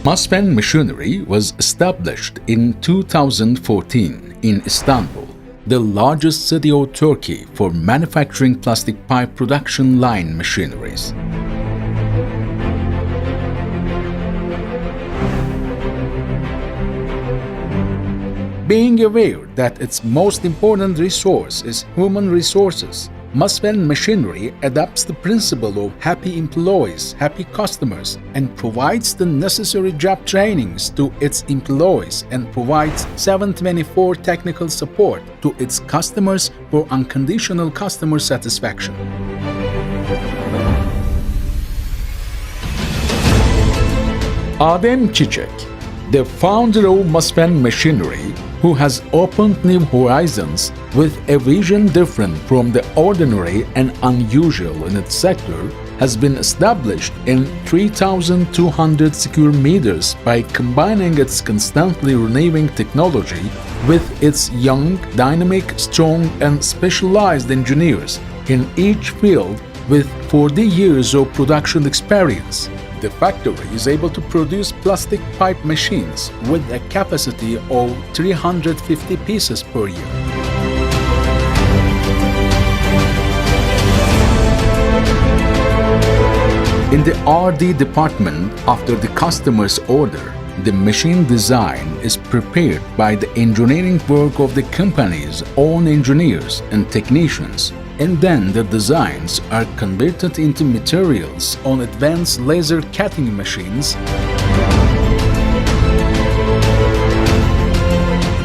Masfen machinery was established in 2014 in Istanbul, the largest city of Turkey for manufacturing plastic pipe production line machineries. Being aware that its most important resource is human resources, Masfen machinery adopts the principle of happy employees, happy customers, and provides the necessary job trainings to its employees and provides 7/24 technical support to its customers for unconditional customer satisfaction. Adem Çiçek, the founder of Masfen machinery, who has opened new horizons with a vision different from the ordinary and unusual in its sector, has been established in 3,200 square meters by combining its constantly renewing technology with its young, dynamic, strong, and specialized engineers in each field with 40 years of production experience. The factory is able to produce plastic pipe machines with a capacity of 350 pieces per year. In the R&D department, after the customer's order, the machine design is prepared by the engineering work of the company's own engineers and technicians, and then the designs are converted into materials on advanced laser cutting machines,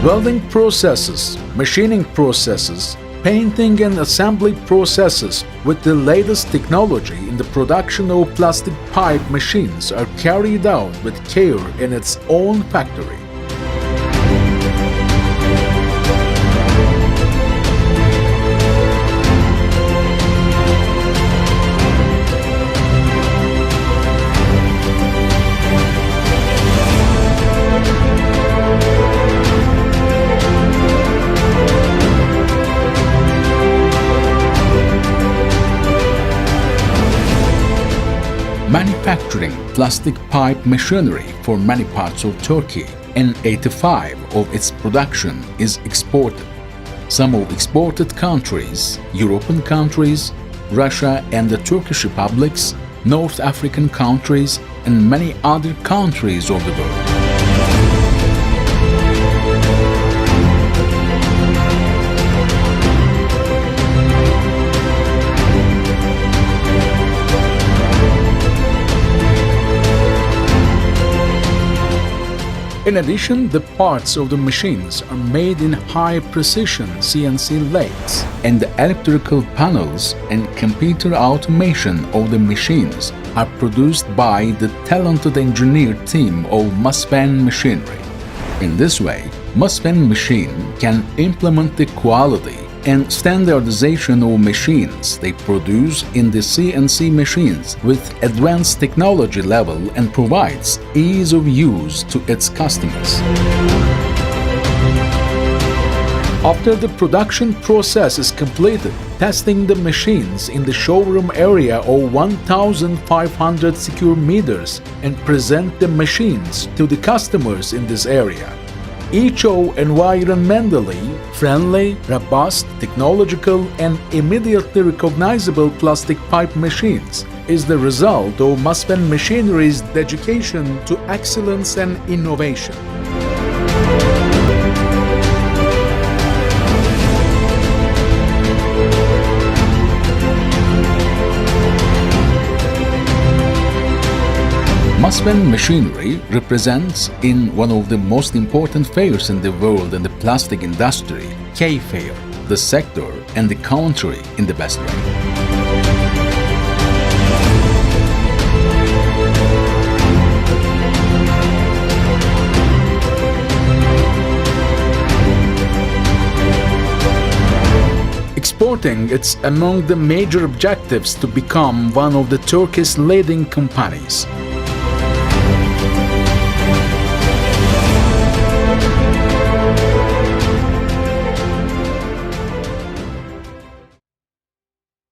welding processes, machining processes, painting and assembly processes with the latest technology in the production of plastic pipe machines are carried out with care in its own factory. Manufacturing plastic pipe machinery for many parts of Turkey, and 85% of its production is exported. Some of exported countries, European countries, Russia and the Turkish republics, North African countries, and many other countries of the world. In addition, the parts of the machines are made in high-precision CNC lathes, and the electrical panels and computer automation of the machines are produced by the talented engineer team of Masfen machinery. In this way, Masfen machine can implement the quality and standardization of machines they produce in the CNC machines with advanced technology level and provides ease of use to its customers. After the production process is completed, testing the machines in the showroom area of 1,500 square meters and present the machines to the customers in this area. Each of environmentally friendly, robust, technological, and immediately recognizable plastic pipe machines is the result of Masfen machinery's dedication to excellence and innovation. Masfen machinery represents in one of the most important fairs in the world in the plastic industry, K Fair, the sector and the country in the best way. Exporting is among the major objectives to become one of the Turkey's leading companies.